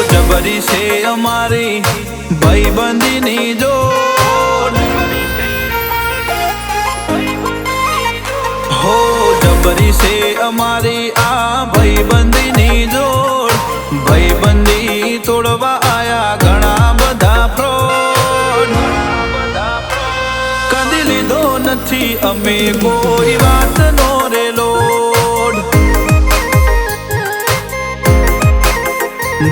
જબરી છે અમારી ભાઈબંધીની જોડ, હો જબરી છે અમારી આ ભાઈબંધીની જોડ, ભાઈબંધી તોડવા આયા ઘણા બધા ફ્રોડ, કદી લીધો નથી અમે કોઈ વાતનો રે લોડ,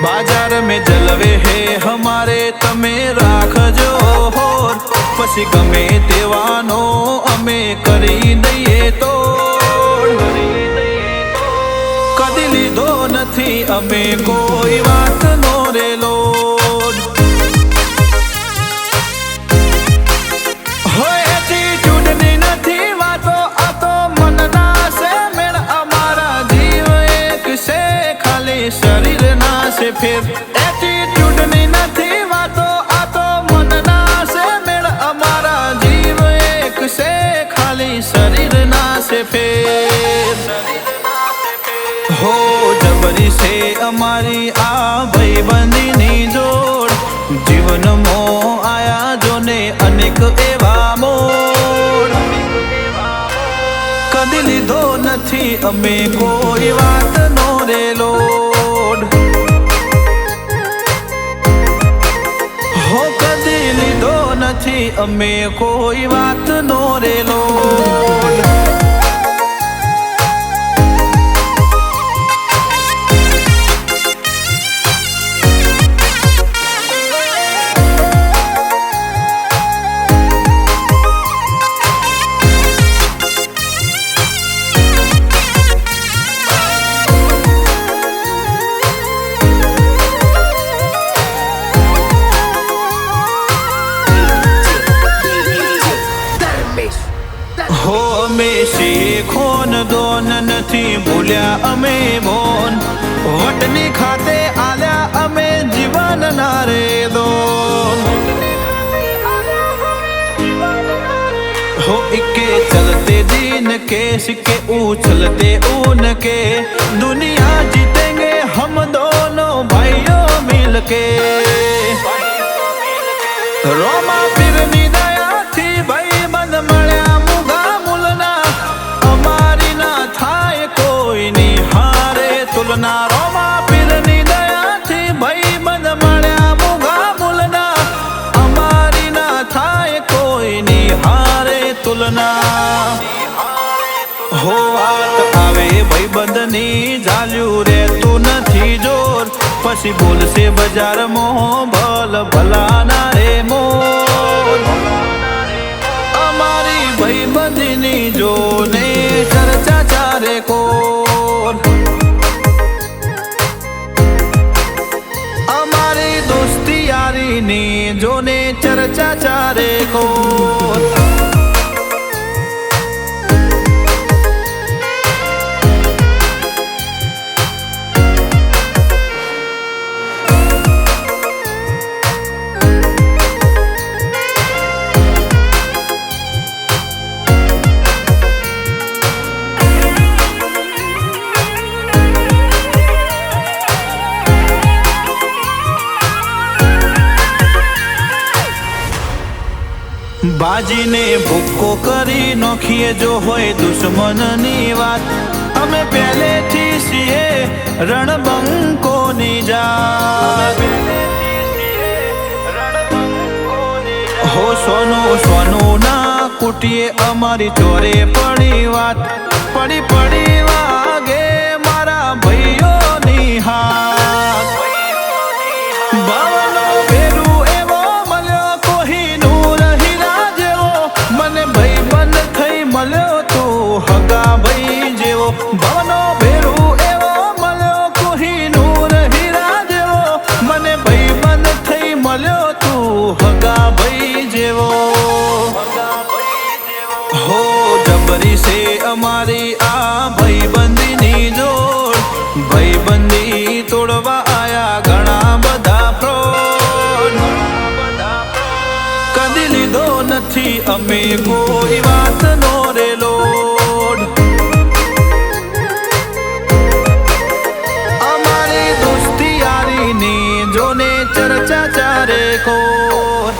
बाजार में जलवे है हमारे तमे राखजो होर, पछी गमे तेवानो अमे करी दईए तोड़, कदी लीधो नथी अमे कोई वात नो रे लोड, होय एटीट्यूड नी नथी वातो आ तो मनना से मेळ अमारा जीव एक से खाली शरीर से फिर एटीट्यूड नहीं नथी वातो आ तो मनना से मेळ अमारा जीव एक से खाली शरीर ना से फिर, हो जबरी से अमारी आ भाईबंधीनी जोड़, जीवन मो आया जोने अनेक एवा मोड़, कदी लीधो नथी अमे कोई वात नो रे लोड, हो कदी लीधो नथी अमे कोई वात नो रे लोड। हो अमे खोन दोन नथी भूल्या अमे बोन, वटनी खाते आल्या अमे जीवन ना रे दोन, हो इके चलते दिन के सिक्के उछलते ऊन के, दुनिया जीतेंगे हम दोनों भाइयों मिलके, रोमा फिरनी दया थी भाई बंद मळ्या मुगा मुलना, अमारी ना थाय कोई नी हारे तुलना, रोमा फिरनी दया थी भाई बंद मळ्या मुगा मुलना, अमारी ना थाय कोई नी हारे तुलना, हो वात आवे भाईबंधनी झाल्यू रे तू नथी जोर, पछी बोलशे बजार मो भल भला ना रे मोर, अमारी भाईबंधीनी जोने चर्चा चारे कोर, अमारी दोस्ती यारी नी जोने चर्चा चारे कोर। बाजी ने भूको करी नोखिए जो होए दुश्मन नी बात, हमें पहले थी सीए रणबंको नी जात, हो सोनू सोनू ना कुटिए अमारी चोरे पड़ी बात, पड़ी पड़ी वागे मारा भाइयों नी हाथ, बावनो भेरू एवो मल्यो कोही नूर हीरा जेवो, मने भाईबंध थई मल्यो तू हगा भाई जेवो, बावनो भेरू एवो मल्यो कोही नूर हीरा जेवो, मने भाईबंध थई मल्यो तू हगा भाई जेवो, हो जबरी से अमारी आ भाईबंधीनी जोड़, भाईबंधी तोड़वा आया घना बधा फ्रॉड, कदी लीधो नथी अमे कोई वात नो रे लोड, अमारी दोस्ती यारी नी જોને ચર્ચા ચારે કોર.